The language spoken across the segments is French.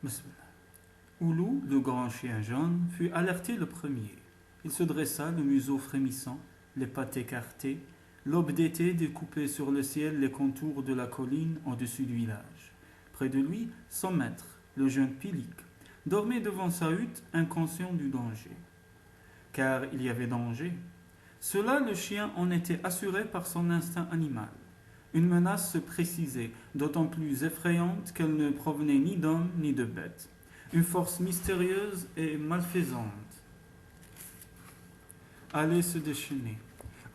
Bismillah. Oulou, le grand chien jaune, fut alerté le premier. Il se dressa, le museau frémissant, les pattes écartées, l'aube d'été découpait sur le ciel les contours de la colline au-dessus du village. Près de lui, son maître, le jeune Pilik, dormait devant sa hutte, inconscient du danger. Car il y avait danger. Cela, le chien en était assuré par son instinct animal. Une menace se précisait, d'autant plus effrayante qu'elle ne provenait ni d'homme ni de bête. Une force mystérieuse et malfaisante allait se déchaîner.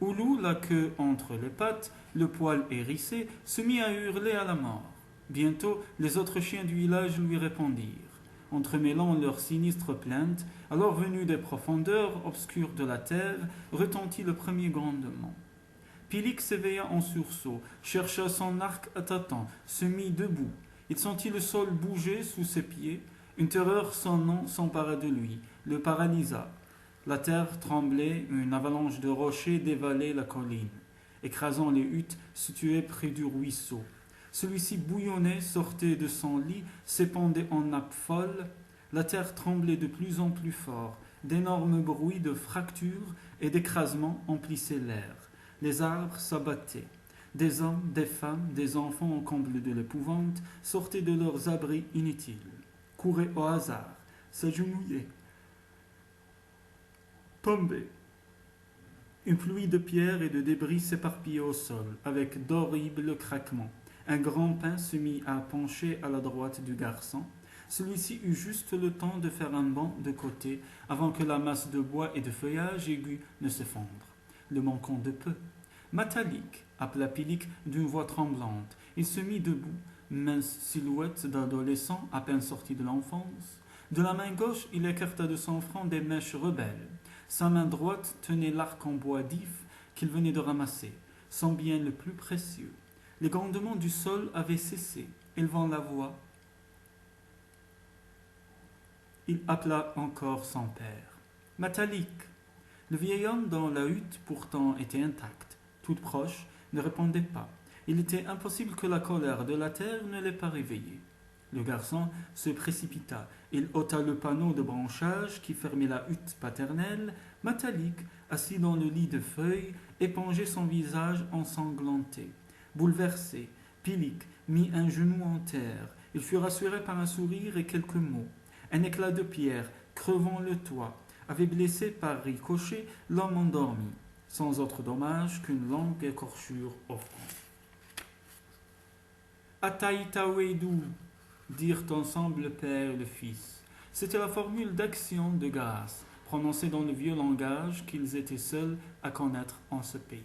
Oulou, la queue entre les pattes, le poil hérissé, se mit à hurler à la mort. Bientôt, les autres chiens du village lui répondirent, entremêlant leurs sinistres plaintes. Alors venu des profondeurs obscures de la terre, retentit le premier grondement. Pilik s'éveilla en sursaut, chercha son arc à tâtons, se mit debout. Il sentit le sol bouger sous ses pieds. Une terreur sans nom s'empara de lui, le paralysa. La terre tremblait, une avalanche de rochers dévalait la colline, écrasant les huttes situées près du ruisseau. Celui-ci bouillonnait, sortait de son lit, s'épandait en nappes folles. La terre tremblait de plus en plus fort. D'énormes bruits de fractures et d'écrasement emplissaient l'air. Les arbres s'abattaient. Des hommes, des femmes, des enfants au comble de l'épouvante sortaient de leurs abris inutiles, couraient au hasard, s'agenouillaient, tombaient. Une pluie de pierres et de débris s'éparpillait au sol, avec d'horribles craquements. Un grand pin se mit à pencher à la droite du garçon. Celui-ci eut juste le temps de faire un bond de côté avant que la masse de bois et de feuillage aigu ne s'effondre, le manquant de peu. Matalik, appela Pilik d'une voix tremblante. Il se mit debout, mince silhouette d'adolescent à peine sorti de l'enfance. De la main gauche, il écarta de son front des mèches rebelles. Sa main droite tenait l'arc en bois d'if qu'il venait de ramasser, son bien le plus précieux. Les grondements du sol avaient cessé. Élevant la voix, il appela encore son père. Matalik. Le vieil homme dont la hutte pourtant était intacte, toute proche, ne répondait pas. Il était impossible que la colère de la terre ne l'ait pas réveillé. Le garçon se précipita. Il ôta le panneau de branchage qui fermait la hutte paternelle. Matalik, assis dans le lit de feuilles, épongeait son visage ensanglanté. Bouleversé, Pilik mit un genou en terre. Il fut rassuré par un sourire et quelques mots. Un éclat de pierre, crevant le toit, avait blessé par ricochet l'homme endormi, sans autre dommage qu'une longue écorchure au front. Ataïtaouedou, dirent ensemble le père et le fils. C'était la formule d'action de grâce, prononcée dans le vieux langage qu'ils étaient seuls à connaître en ce pays.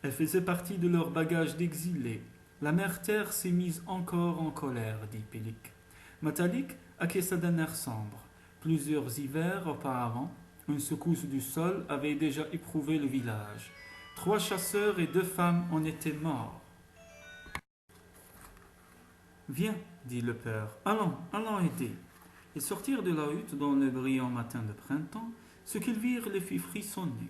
Elle faisait partie de leur bagage d'exilés. La mère terre s'est mise encore en colère, dit Pilik. Matalik acquiesça d'un air sombre. Plusieurs hivers auparavant, une secousse du sol avait déjà éprouvé le village. 3 chasseurs et 2 femmes en étaient morts. Viens, dit le père, allons aider. Ils sortirent de la hutte dans le brillant matin de printemps. Ce qu'ils virent les fit frissonner.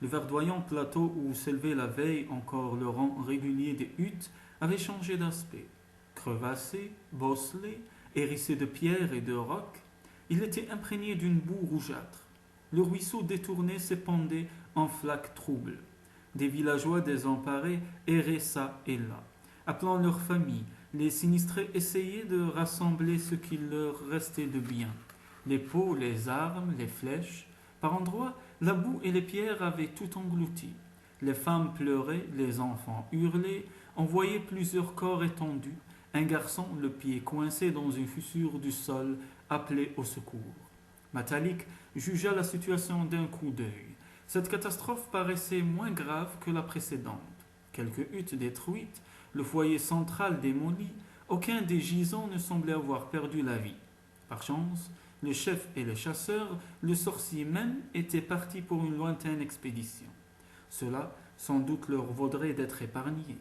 Le verdoyant plateau où s'élevait la veille encore le rang régulier des huttes avait changé d'aspect. Crevassé, bosselé, hérissé de pierres et de rocs, il était imprégné d'une boue rougeâtre. Le ruisseau détourné s'épandait en flaques troubles. Des villageois désemparés erraient çà et là. Appelant leurs familles, les sinistrés essayaient de rassembler ce qu'il leur restait de bien. Les pots, les armes, les flèches. Par endroits, la boue et les pierres avaient tout englouti. Les femmes pleuraient, les enfants hurlaient. On voyait plusieurs corps étendus. Un garçon, le pied coincé dans une fissure du sol, appelait au secours. Matalik jugea la situation d'un coup d'œil. Cette catastrophe paraissait moins grave que la précédente. Quelques huttes détruites, le foyer central démoli, aucun des gisants ne semblait avoir perdu la vie. Par chance, le chef et les chasseurs, le sorcier même, étaient partis pour une lointaine expédition. Cela, sans doute, leur vaudrait d'être épargnés.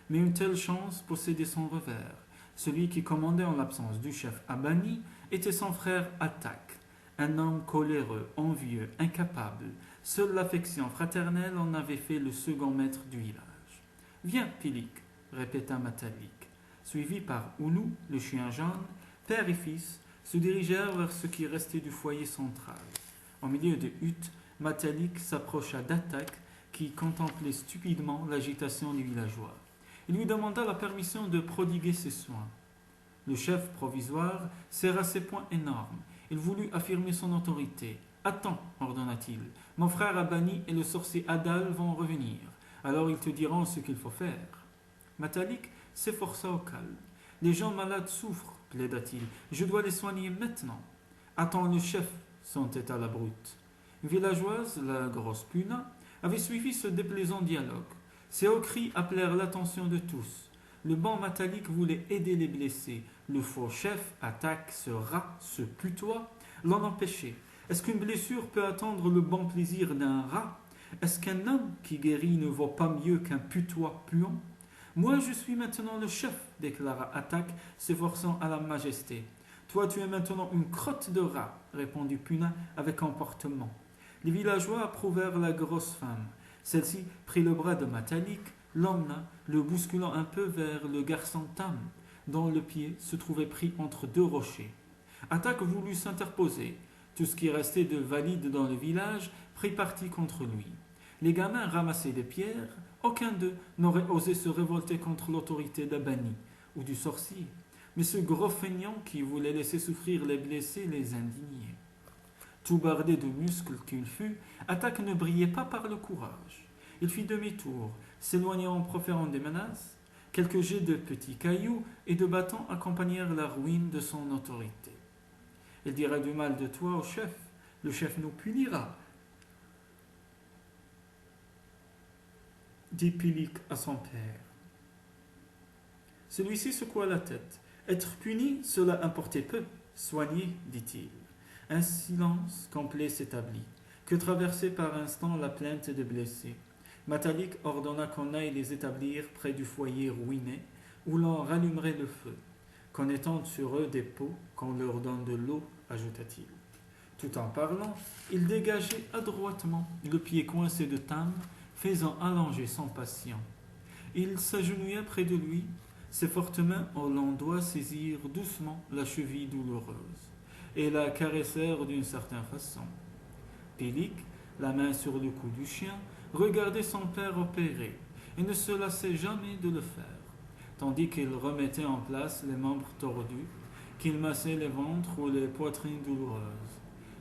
Mais une telle chance possédait son revers. Celui qui commandait en l'absence du chef Abani était son frère Atak, un homme coléreux, envieux, incapable. Seule l'affection fraternelle en avait fait le second maître du village. Viens, Pilik, répéta Matalik. Suivis par Oulou, le chien jaune, père et fils se dirigèrent vers ce qui restait du foyer central. Au milieu des huttes, Matalik s'approcha d'Atak, qui contemplait stupidement l'agitation des villageois. Il lui demanda la permission de prodiguer ses soins. Le chef provisoire serra ses poings énormes. Il voulut affirmer son autorité. Attends, ordonna-t-il. Mon frère Abani et le sorcier Adal vont revenir. Alors ils te diront ce qu'il faut faire. Matalik s'efforça au calme. Les gens malades souffrent, plaida-t-il. Je dois les soigner maintenant. Attends le chef, s'entêta la brute. Une villageoise, la grosse Puna, avait suivi ce déplaisant dialogue. Ses hauts cris appelèrent l'attention de tous. Le bon Matalik voulait aider les blessés. Le faux chef attaque ce rat, ce putois, l'en empêchait. Est-ce qu'une blessure peut attendre le bon plaisir d'un rat? Est-ce qu'un homme qui guérit ne vaut pas mieux qu'un putois puant? Moi, je suis maintenant le chef, déclara Attaque, s'efforçant à la majesté. Toi, tu es maintenant une crotte de rat, répondit Puna avec emportement. Les villageois approuvèrent la grosse femme. Celle-ci prit le bras de Matalik, l'emmena, le bousculant un peu vers le garçon Tam, dont le pied se trouvait pris entre deux rochers. Attaque voulut s'interposer. Tout ce qui restait de valide dans le village prit parti contre lui. Les gamins ramassaient des pierres. Aucun d'eux n'aurait osé se révolter contre l'autorité d'Abani ou du sorcier. Mais ce gros feignant qui voulait laisser souffrir les blessés les indignait. Tout bardé de muscles qu'il fut, Attaque ne brillait pas par le courage. Il fit demi-tour, s'éloignant en proférant des menaces. Quelques jets de petits cailloux et de bâtons accompagnèrent la ruine de son autorité. Il dira du mal de toi au chef. Le chef nous punira, dit Pilik à son père. Celui-ci secoua la tête. Être puni, cela importait peu. Soigné, dit-il. Un silence complet s'établit, que traversait par instant la plainte des blessés. Matalik ordonna qu'on aille les établir près du foyer ruiné, où l'on rallumerait le feu. Qu'on étende sur eux des pots, qu'on leur donne de l'eau, ajouta-t-il. Tout en parlant, il dégageait adroitement le pied coincé de Tam, faisant allonger son patient. Il s'agenouilla près de lui, ses fortes mains aux longs doigts saisirent doucement la cheville douloureuse et la caressèrent d'une certaine façon. Pilik, la main sur le cou du chien, regardait son père opérer et ne se lassait jamais de le faire, tandis qu'il remettait en place les membres tordus, qu'il massait les ventres ou les poitrines douloureuses.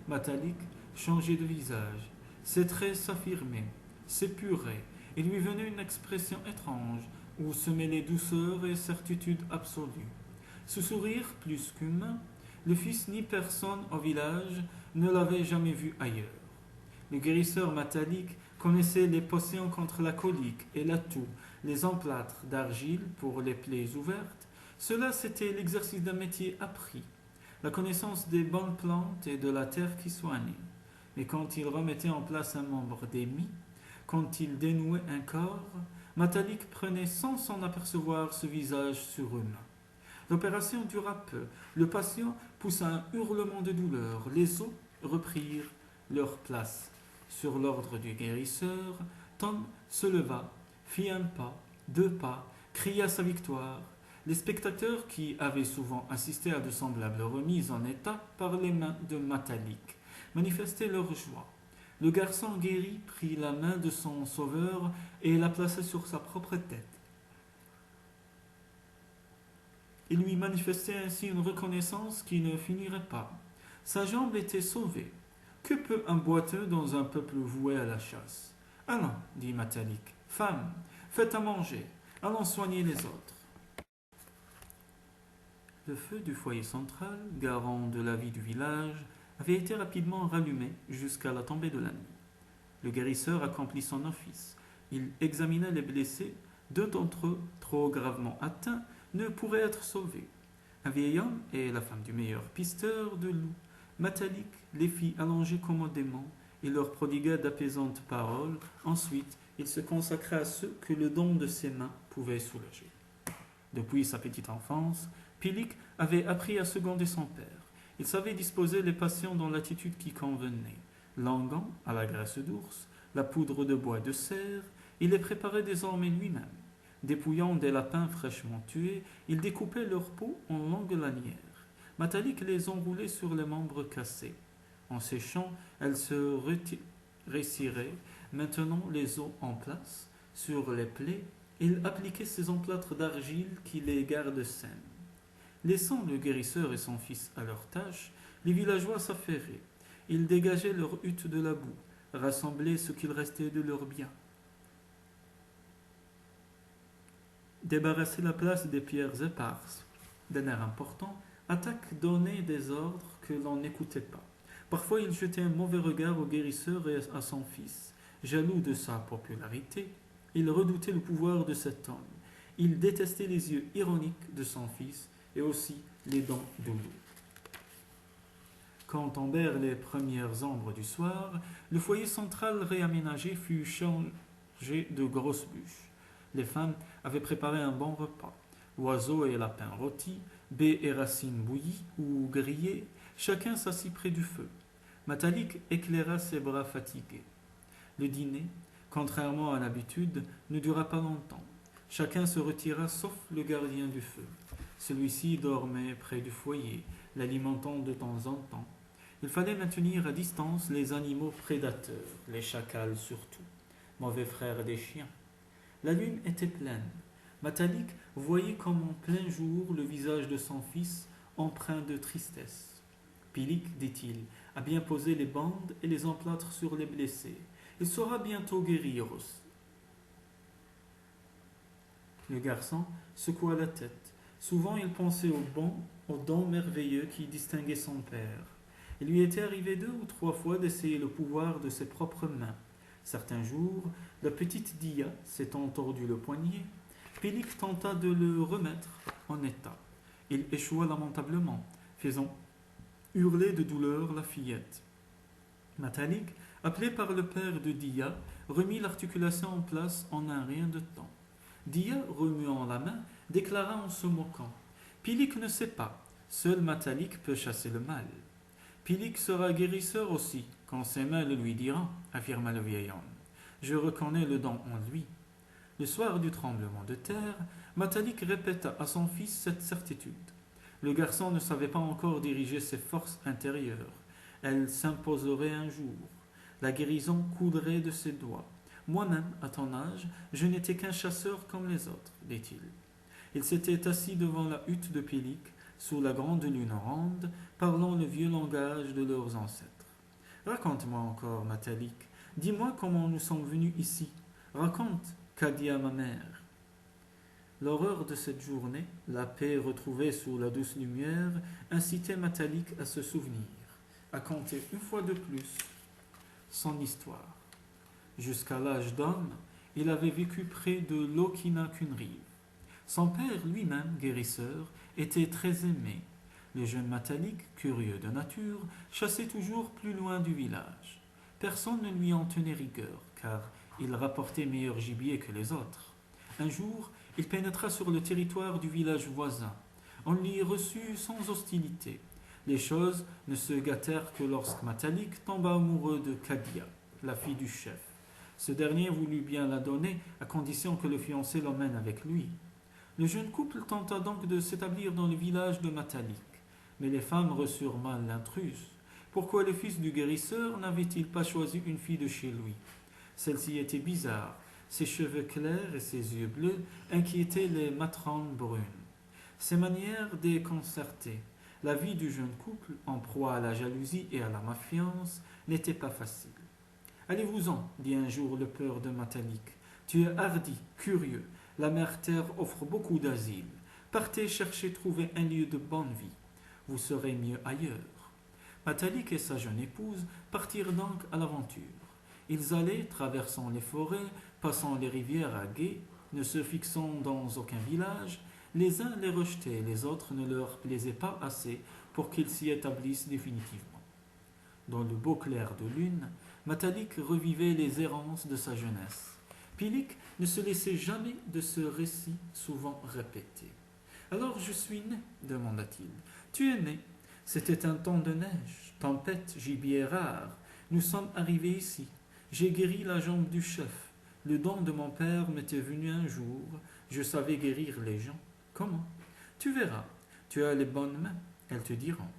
Matalik changeait de visage, ses traits s'affirmaient, s'épuraient, et lui venait une expression étrange où se mêlaient douceur et certitude absolue. Ce sourire plus qu'humain, le fils ni personne au village ne l'avait jamais vu ailleurs. Le guérisseur Matalik connaissait les potions contre la colique et la toux, les emplâtres d'argile pour les plaies ouvertes. Cela, c'était l'exercice d'un métier appris, la connaissance des bonnes plantes et de la terre qui soignait. Mais quand il remettait en place un membre démis, quand il dénouait un corps, Matalik prenait sans s'en apercevoir ce visage surhumain. L'opération dura peu. Le patient poussa un hurlement de douleur. Les os reprirent leur place. Sur l'ordre du guérisseur, Tom se leva, fit un pas, 2 pas, cria sa victoire. Les spectateurs, qui avaient souvent assisté à de semblables remises en état par les mains de Matalik, manifestaient leur joie. Le garçon guéri prit la main de son sauveur et la plaça sur sa propre tête. Il lui manifestait ainsi une reconnaissance qui ne finirait pas. Sa jambe était sauvée. Que peut un boiteux dans un peuple voué à la chasse? Allons, dit Matalik. Femme, faites à manger. Allons soigner les autres. Le feu du foyer central, garant de la vie du village, avait été rapidement rallumé jusqu'à la tombée de la nuit. Le guérisseur accomplit son office. Il examina les blessés. 2 d'entre eux, trop gravement atteints, ne pourraient être sauvés. Un vieil homme et la femme du meilleur pisteur de loups. Matalik les fit allonger commodément et leur prodigua d'apaisantes paroles. Ensuite, il se consacra à ceux que le don de ses mains pouvait soulager. Depuis sa petite enfance, Pilik avait appris à seconder son père. Il savait disposer les patients dans l'attitude qui convenait. L'onguent à la graisse d'ours, la poudre de bois de cerf, il les préparait désormais lui-même. Dépouillant des lapins fraîchement tués, ils découpaient leur peau en longues lanières. Matalik les enroulait sur les membres cassés. En séchant, elles se réciraient, maintenant les os en place. Sur les plaies, il appliquait ses emplâtres d'argile qui les gardent saines. Laissant le guérisseur et son fils à leur tâche, les villageois s'affairaient. Ils dégageaient leur hutte de la boue, rassemblaient ce qu'il restait de leurs biens, débarrassaient la place des pierres éparses. D'un air important, Attaque donnait des ordres que l'on n'écoutait pas. Parfois, il jetait un mauvais regard au guérisseur et à son fils. Jaloux de sa popularité, il redoutait le pouvoir de cet homme. Il détestait les yeux ironiques de son fils et aussi les dents de loup. Quand tombèrent les premières ombres du soir, le foyer central réaménagé fut changé de grosses bûches. Les femmes avaient préparé un bon repas. Oiseaux et lapins rôtis, baies et racines bouillies ou grillées, chacun s'assit près du feu. Matalik éclaira ses bras fatigués. Le dîner, contrairement à l'habitude, ne dura pas longtemps. Chacun se retira sauf le gardien du feu. Celui-ci dormait près du foyer, l'alimentant de temps en temps. Il fallait maintenir à distance les animaux prédateurs, les chacals surtout, mauvais frères des chiens. La lune était pleine. Matalik voyait comme en plein jour le visage de son fils empreint de tristesse. Pilik, dit-il, a bien posé les bandes et les emplâtres sur les blessés. Il saura bientôt guérir aussi. Le garçon secoua la tête. Souvent il pensait aux dons merveilleux qui distinguaient son père. Il lui était arrivé 2 ou 3 fois d'essayer le pouvoir de ses propres mains. Certains jours, la petite Dia s'étant tordu le poignet, Pilik tenta de le remettre en état. Il échoua lamentablement, faisant hurler de douleur la fillette. Matalik, appelé par le père de Dia, remit l'articulation en place en un rien de temps. Dia, remuant la main, déclara en se moquant: Pilik ne sait pas, seul Matalik peut chasser le mal. Pilik sera guérisseur aussi, quand ses mains le lui diront, affirma le vieil homme. Je reconnais le don en lui. Le soir du tremblement de terre, Matalik répéta à son fils cette certitude. Le garçon ne savait pas encore diriger ses forces intérieures. Elles s'imposeraient un jour. La guérison coulerait de ses doigts. Moi-même, à ton âge, je n'étais qu'un chasseur comme les autres, dit-il. Il s'était assis devant la hutte de Pilik, sous la grande lune ronde, parlant le vieux langage de leurs ancêtres. Raconte-moi encore, Matalik. Dis-moi comment nous sommes venus ici. Raconte qu'a dit à ma mère. L'horreur de cette journée, la paix retrouvée sous la douce lumière, incitait Matalik à se souvenir, à conter une fois de plus son histoire. Jusqu'à l'âge d'homme, il avait vécu près de l'eau qui n'a qu'une rive. Son père, lui-même guérisseur, était très aimé. Le jeune Matalik, curieux de nature, chassait toujours plus loin du village. Personne ne lui en tenait rigueur, car il rapportait meilleur gibier que les autres. Un jour, il pénétra sur le territoire du village voisin. On l'y reçut sans hostilité. Les choses ne se gâtèrent que lorsque Matalik tomba amoureux de Kadia, la fille du chef. Ce dernier voulut bien la donner, à condition que le fiancé l'emmène avec lui. Le jeune couple tenta donc de s'établir dans le village de Matalik, mais les femmes reçurent mal l'intruse. Pourquoi le fils du guérisseur n'avait-il pas choisi une fille de chez lui? Celle-ci était bizarre. Ses cheveux clairs et ses yeux bleus inquiétaient les matrones brunes. Ses manières déconcertaient. La vie du jeune couple, en proie à la jalousie et à la méfiance, n'était pas facile. Allez-vous-en, dit un jour le père de Matalik. Tu es hardi, curieux. La mère terre offre beaucoup d'asile. Partez chercher trouver un lieu de bonne vie. Vous serez mieux ailleurs. Matalik et sa jeune épouse partirent donc à l'aventure. Ils allaient, traversant les forêts, passant les rivières à gué, ne se fixant dans aucun village. Les uns les rejetaient, les autres ne leur plaisaient pas assez pour qu'ils s'y établissent définitivement. Dans le beau clair de lune, Matalik revivait les errances de sa jeunesse. Pilik ne se laissait jamais de ce récit souvent répété. « Alors je suis né, demanda-t-il. Tu es né. C'était un temps de neige, tempête, gibier rare. Nous sommes arrivés ici. J'ai guéri la jambe du chef. Le don de mon père m'était venu un jour. Je je savais guérir les gens. Comment? Tu verras. Tu as les bonnes mains, elles te diront.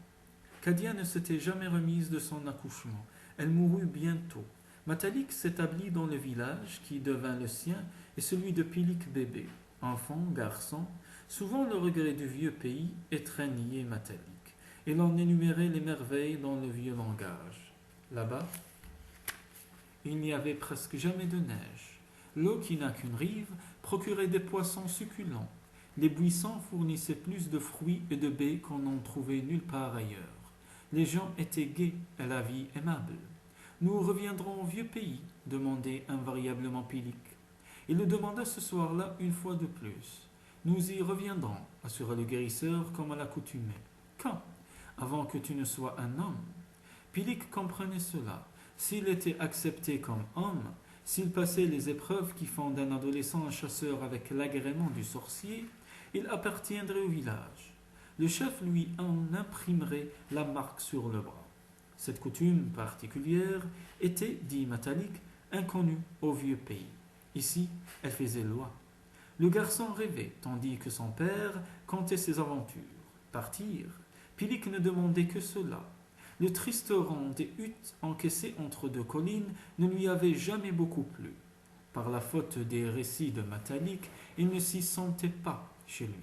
Kadia ne s'était jamais remise de son accouchement. Elle mourut bientôt. Matalik s'établit dans le village qui devint le sien et celui de Pilik bébé. Enfant, garçon, souvent le regret du vieux pays étreignait Matalik. Il en énumérait les merveilles dans le vieux langage. Là-bas, il n'y avait presque jamais de neige. L'eau qui n'a qu'une rive procurait des poissons succulents. Les buissons fournissaient plus de fruits et de baies qu'on n'en trouvait nulle part ailleurs. Les gens étaient gais et la vie aimable. Nous reviendrons au vieux pays, demandait invariablement Pilik. Il le demanda ce soir-là une fois de plus. Nous y reviendrons, assura le guérisseur comme à l'accoutumée. Quand? Avant que tu ne sois un homme. Pilik comprenait cela. S'il était accepté comme homme, s'il passait les épreuves qui font d'un adolescent un chasseur avec l'agrément du sorcier, il appartiendrait au village. Le chef lui en imprimerait la marque sur le bras. Cette coutume particulière était, dit Matalik, inconnue au vieux pays. Ici, elle faisait loi. Le garçon rêvait, tandis que son père comptait ses aventures. Partir, Pilik ne demandait que cela. Le triste rang des huttes encaissées entre deux collines ne lui avait jamais beaucoup plu. Par la faute des récits de Matalik, il ne s'y sentait pas chez lui.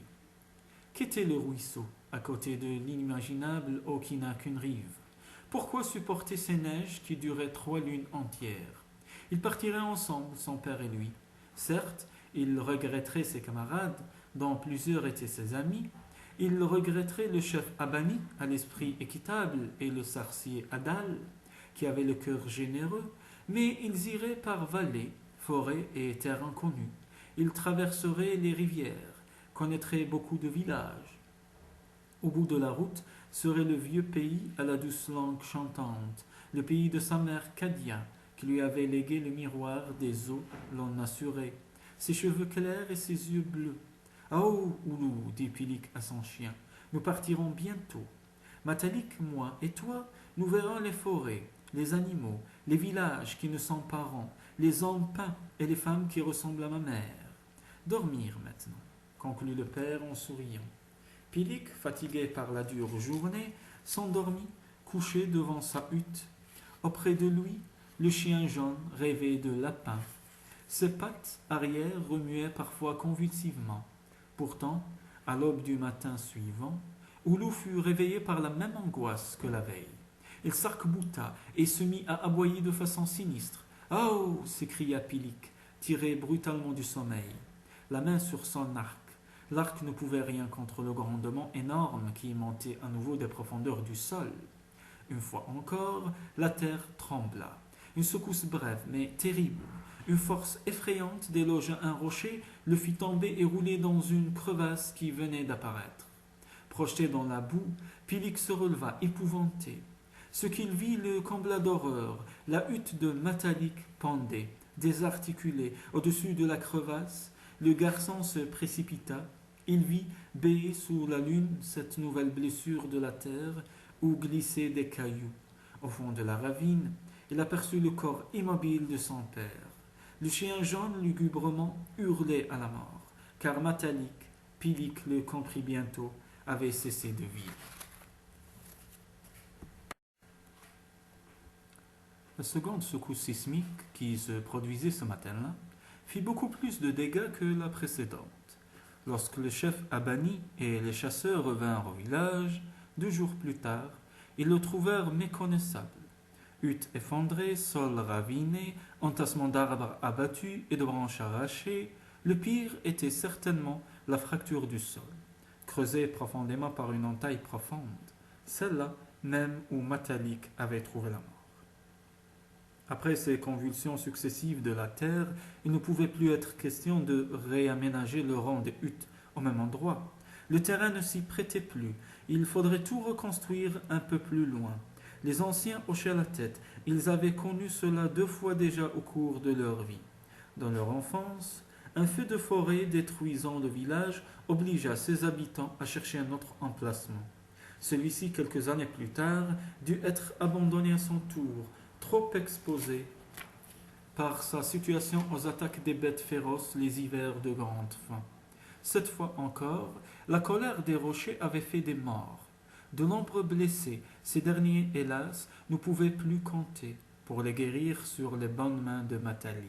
Qu'était le ruisseau, à côté de l'inimaginable eau qui n'a qu'une rive? Pourquoi supporter ces neiges qui duraient 3 lunes entières? Ils partiraient ensemble, son père et lui. Certes, il regretterait ses camarades, dont plusieurs étaient ses amis. Il regretterait le chef Abani, à l'esprit équitable, et le sorcier Adal, qui avait le cœur généreux, mais ils iraient par vallées, forêts et terres inconnues. Ils traverseraient les rivières, connaîtraient beaucoup de villages. Au bout de la route serait le vieux pays à la douce langue chantante, le pays de sa mère Kadia, qui lui avait légué le miroir des eaux, l'on assurait, ses cheveux clairs et ses yeux bleus. Ah oh, Oulou, dit Pilik à son chien, nous partirons bientôt. Matalik, moi et toi, nous verrons les forêts, les animaux, les villages qui ne sont pas ronds, les hommes peints et les femmes qui ressemblent à ma mère. Dormir maintenant, conclut le père en souriant. Pilik, fatigué par la dure journée, s'endormit, couché devant sa hutte. Auprès de lui, le chien jaune rêvait de lapin. Ses pattes arrière remuaient parfois convulsivement. Pourtant, à l'aube du matin suivant, Oulou fut réveillé par la même angoisse que la veille. Il s'arc-bouta et se mit à aboyer de façon sinistre. « Oh !» s'écria Pilik, tiré brutalement du sommeil, la main sur son arc. L'arc ne pouvait rien contre le grondement énorme qui montait à nouveau des profondeurs du sol. Une fois encore, la terre trembla. Une secousse brève, mais terrible. Une force effrayante délogea un rocher, le fit tomber et rouler dans une crevasse qui venait d'apparaître. Projeté dans la boue, Pilik se releva, épouvanté. Ce qu'il vit le combla d'horreur. La hutte de Matalik pendait, désarticulée, au-dessus de la crevasse. Le garçon se précipita. Il vit, béé sous la lune, cette nouvelle blessure de la terre où glissaient des cailloux. Au fond de la ravine, il aperçut le corps immobile de son père. Le chien jaune lugubrement hurlait à la mort, car Matalik, Pilik le comprit bientôt, avait cessé de vivre. La seconde secousse sismique qui se produisait ce matin-là fit beaucoup plus de dégâts que la précédente. Lorsque le chef Abani et les chasseurs revinrent au village, 2 jours plus tard, ils le trouvèrent méconnaissable. Hutte effondrée, sol raviné, entassement d'arbres abattus et de branches arrachées, le pire était certainement la fracture du sol, creusée profondément par une entaille profonde, celle-là même où Matalik avait trouvé la mort. Après ces convulsions successives de la terre, il ne pouvait plus être question de réaménager le rang des huttes au même endroit. Le terrain ne s'y prêtait plus. Il faudrait tout reconstruire un peu plus loin. Les anciens hochaient la tête. Ils avaient connu cela 2 fois déjà au cours de leur vie. Dans leur enfance, un feu de forêt détruisant le village obligea ses habitants à chercher un autre emplacement. Celui-ci, quelques années plus tard, dut être abandonné à son tour, trop exposé par sa situation aux attaques des bêtes féroces les hivers de grande faim. Cette fois encore, la colère des rochers avait fait des morts. De nombreux blessés, ces derniers, hélas, ne pouvaient plus compter pour les guérir sur les bonnes mains de Matalik.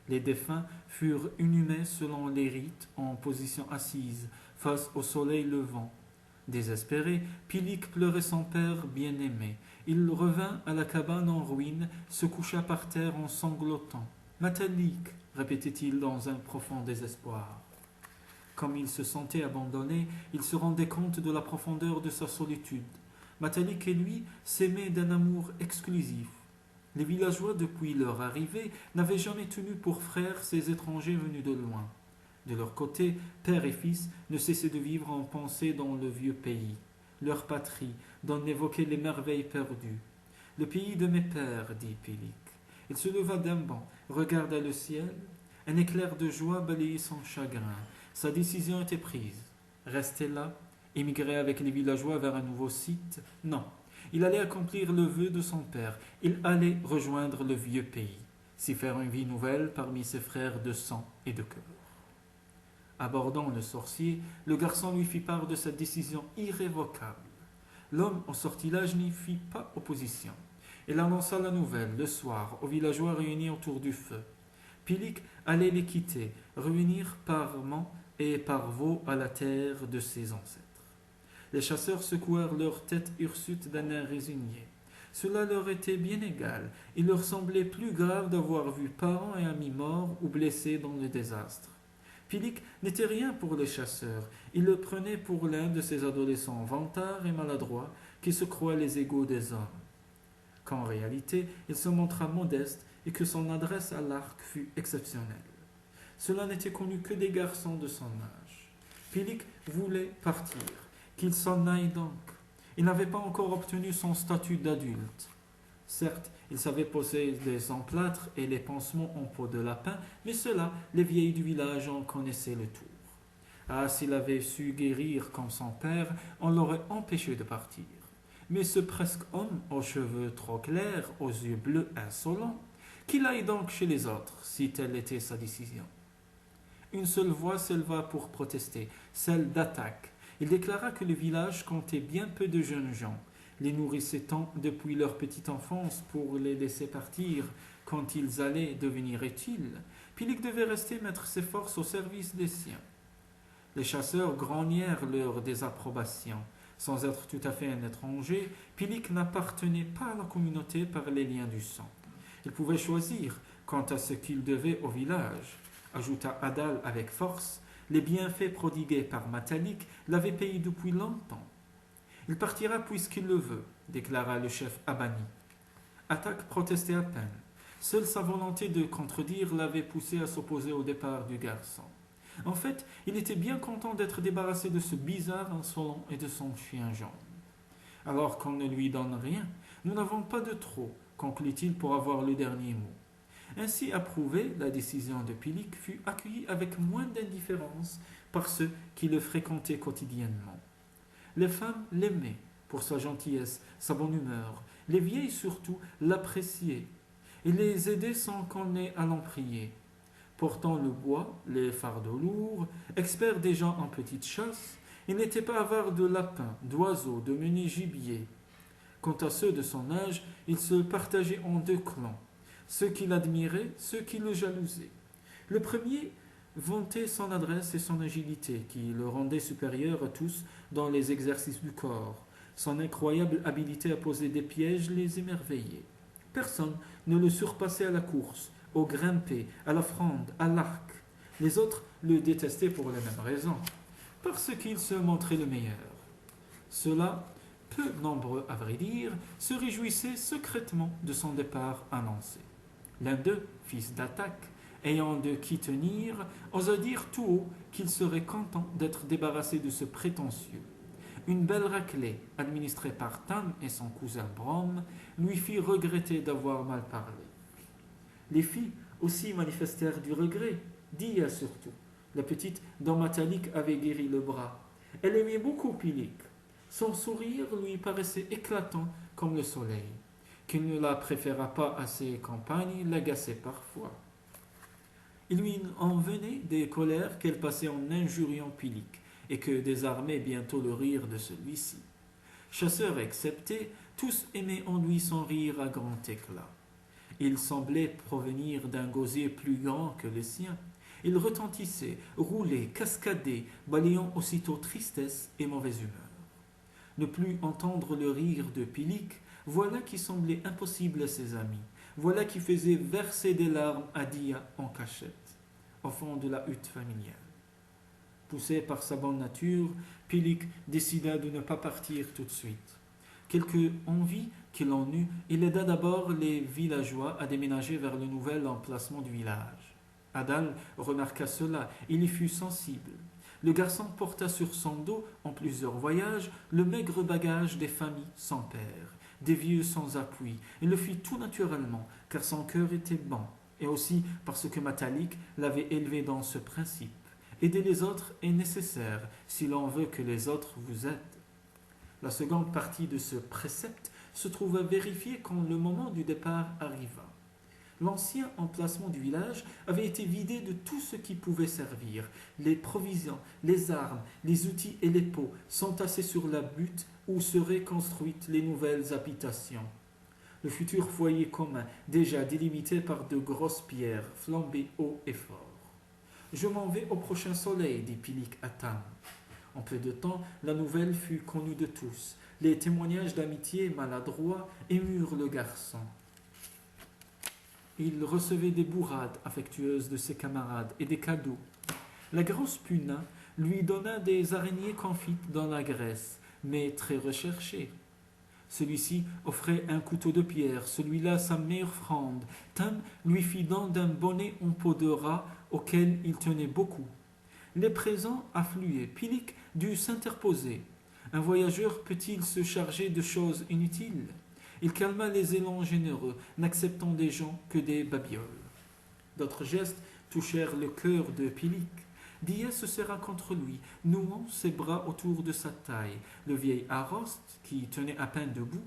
Les défunts furent inhumés selon les rites en position assise, face au soleil levant. Désespéré, Pilik pleurait son père bien-aimé. Il revint à la cabane en ruine, se coucha par terre en sanglotant. Matalik, répétait-il dans un profond désespoir. Comme il se sentait abandonné, il se rendait compte de la profondeur de sa solitude. Matalik et lui s'aimaient d'un amour exclusif. Les villageois, depuis leur arrivée, n'avaient jamais tenu pour frères ces étrangers venus de loin. De leur côté, père et fils ne cessaient de vivre en pensée dans le vieux pays, leur patrie, d'en évoquer les merveilles perdues. Le pays de mes pères, dit Pilik. Il se leva d'un banc, regarda le ciel. Un éclair de joie balayait son chagrin. Sa décision était prise. Rester là, émigrer avec les villageois vers un nouveau site? Non. Il allait accomplir le vœu de son père. Il allait rejoindre le vieux pays, s'y faire une vie nouvelle parmi ses frères de sang et de cœur. Abordant le sorcier, le garçon lui fit part de sa décision irrévocable. L'homme au sortilège n'y fit pas opposition. Il annonça la nouvelle le soir aux villageois réunis autour du feu. Pilik allait les quitter, revenir par mont et par veau à la terre de ses ancêtres. Les chasseurs secouèrent leurs têtes hirsutes d'un air résigné. Cela leur était bien égal. Il leur semblait plus grave d'avoir vu parents et amis morts ou blessés dans le désastre. Pilik n'était rien pour les chasseurs. Il le prenait pour l'un de ces adolescents vantards et maladroits qui se croient les égaux des hommes. Qu'en réalité, il se montra modeste et que son adresse à l'arc fut exceptionnelle. Cela n'était connu que des garçons de son âge. Pilik voulait partir. Qu'il s'en aille donc. Il n'avait pas encore obtenu son statut d'adulte. Certes, il savait poser les emplâtres et les pansements en peau de lapin, mais cela, les vieilles du village en connaissaient le tour. Ah, s'il avait su guérir comme son père, on l'aurait empêché de partir. Mais ce presque homme, aux cheveux trop clairs, aux yeux bleus insolents, qu'il aille donc chez les autres, si telle était sa décision. Une seule voix s'éleva pour protester, celle d'Attaque. Il déclara que le village comptait bien peu de jeunes gens, les nourrissait tant depuis leur petite enfance pour les laisser partir quand ils allaient devenir utiles. Pilik devait rester mettre ses forces au service des siens. Les chasseurs grognèrent leur désapprobation. Sans être tout à fait un étranger, Pilik n'appartenait pas à la communauté par les liens du sang. Il pouvait choisir quant à ce qu'il devait au village, ajouta Adal avec force. Les bienfaits prodigués par Matalik l'avaient payé depuis longtemps. Il partira puisqu'il le veut, déclara le chef Abani. Attaque protestait à peine. Seule sa volonté de contredire l'avait poussé à s'opposer au départ du garçon. En fait, il était bien content d'être débarrassé de ce bizarre insolent et de son chien jaune. Alors qu'on ne lui donne rien, nous n'avons pas de trop, conclut-il pour avoir le dernier mot. Ainsi approuvée, la décision de Pilik fut accueillie avec moins d'indifférence par ceux qui le fréquentaient quotidiennement. Les femmes l'aimaient pour sa gentillesse, sa bonne humeur. Les vieilles surtout l'appréciaient et les aidaient sans qu'on ait à l'en prier. Portant le bois, les fardeaux lourds, expert déjà en petite chasse, il n'était pas avare de lapins, d'oiseaux, de menus gibier. Quant à ceux de son âge, il se partageait en deux clans. Ceux qui l'admiraient, ceux qui le jalousaient. Le premier vantait son adresse et son agilité, qui le rendaient supérieur à tous dans les exercices du corps. Son incroyable habileté à poser des pièges les émerveillait. Personne ne le surpassait à la course, au grimper, à la fronde, à l'arc. Les autres le détestaient pour les mêmes raisons, parce qu'il se montrait le meilleur. Ceux-là, peu nombreux à vrai dire, se réjouissaient secrètement de son départ annoncé. L'un d'eux, fils d'Attaque, ayant de qui tenir, osa dire tout haut qu'il serait content d'être débarrassé de ce prétentieux. Une belle raclée, administrée par Tam et son cousin Brom, lui fit regretter d'avoir mal parlé. Les filles aussi manifestèrent du regret, Dia surtout, la petite dont Matalik avait guéri le bras. Elle aimait beaucoup Pilik. Son sourire lui paraissait éclatant comme le soleil. Qu'il ne la préféra pas à ses compagnes l'agaçait parfois. Il lui en venait des colères qu'elle passait en injuriant Pilic, et que désarmait bientôt le rire de celui-ci. Chasseur excepté, tous aimaient en lui son rire à grand éclat. Il semblait provenir d'un gosier plus grand que le sien. Il retentissait, roulait, cascadait, balayant aussitôt tristesse et mauvaise humeur. Ne plus entendre le rire de Pilic, voilà qui semblait impossible à ses amis, voilà qui faisait verser des larmes à Dia en cachette, au fond de la hutte familiale. Poussé par sa bonne nature, Pilic décida de ne pas partir tout de suite. Quelque envie qu'il en eut, il aida d'abord les villageois à déménager vers le nouvel emplacement du village. Adal remarqua cela, il y fut sensible. Le garçon porta sur son dos, en plusieurs voyages, le maigre bagage des familles sans père, des vieux sans appui. Il le fit tout naturellement, car son cœur était bon, et aussi parce que Matalik l'avait élevé dans ce principe. Aider les autres est nécessaire si l'on veut que les autres vous aident. La seconde partie de ce précepte se trouva vérifiée quand le moment du départ arriva. L'ancien emplacement du village avait été vidé de tout ce qui pouvait servir. Les provisions, les armes, les outils et les pots sont tassés sur la butte où seraient construites les nouvelles habitations. Le futur foyer commun, déjà délimité par de grosses pierres, flambait haut et fort. Je m'en vais au prochain soleil, dit Pilic à Tam. En peu de temps, la nouvelle fut connue de tous. Les témoignages d'amitié maladroits émurent le garçon. Il recevait des bourrades affectueuses de ses camarades et des cadeaux. La grosse Puna lui donna des araignées confites dans la graisse, mais très recherchées. Celui-ci offrait un couteau de pierre, celui-là sa meilleure fronde. Tam lui fit don d'un bonnet en peau de rat auquel il tenait beaucoup. Les présents affluaient. Pilic dut s'interposer. Un voyageur peut-il se charger de choses inutiles? Il calma les élans généreux, n'acceptant des gens que des babioles. D'autres gestes touchèrent le cœur de Pilic. Dia se serra contre lui, nouant ses bras autour de sa taille. Le vieil Arost, qui tenait à peine debout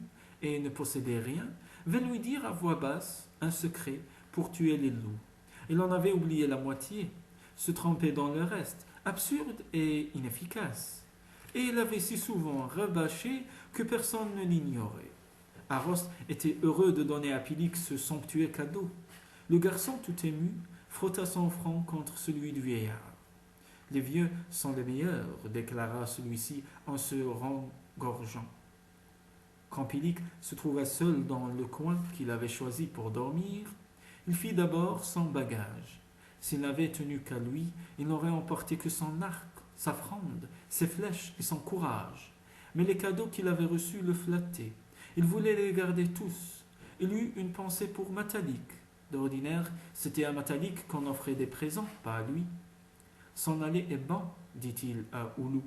et ne possédait rien, vint lui dire à voix basse un secret pour tuer les loups. Il en avait oublié la moitié, se trempait dans le reste, absurde et inefficace. Et il avait si souvent rabâché que personne ne l'ignorait. Arost était heureux de donner à Pilic ce somptueux cadeau. Le garçon, tout ému, frotta son front contre celui du vieillard. Les vieux sont les meilleurs, déclara celui-ci en se rengorgeant. Quand Pilic se trouva seul dans le coin qu'il avait choisi pour dormir, il fit d'abord son bagage. S'il n'avait tenu qu'à lui, il n'aurait emporté que son arc, sa fronde, ses flèches et son courage. Mais les cadeaux qu'il avait reçus le flattaient. Il voulait les garder tous. Il eut une pensée pour Matalik. D'ordinaire, c'était à Matalik qu'on offrait des présents, pas à lui. S'en aller est bon, dit-il à Oulou.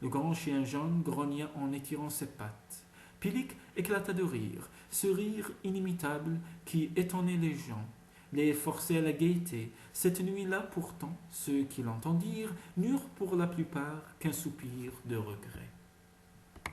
Le grand chien jaune grogna en étirant ses pattes. Pilic éclata de rire, ce rire inimitable qui étonnait les gens, les forçait à la gaieté. Cette nuit-là, pourtant, ceux qui l'entendirent n'eurent pour la plupart qu'un soupir de regret.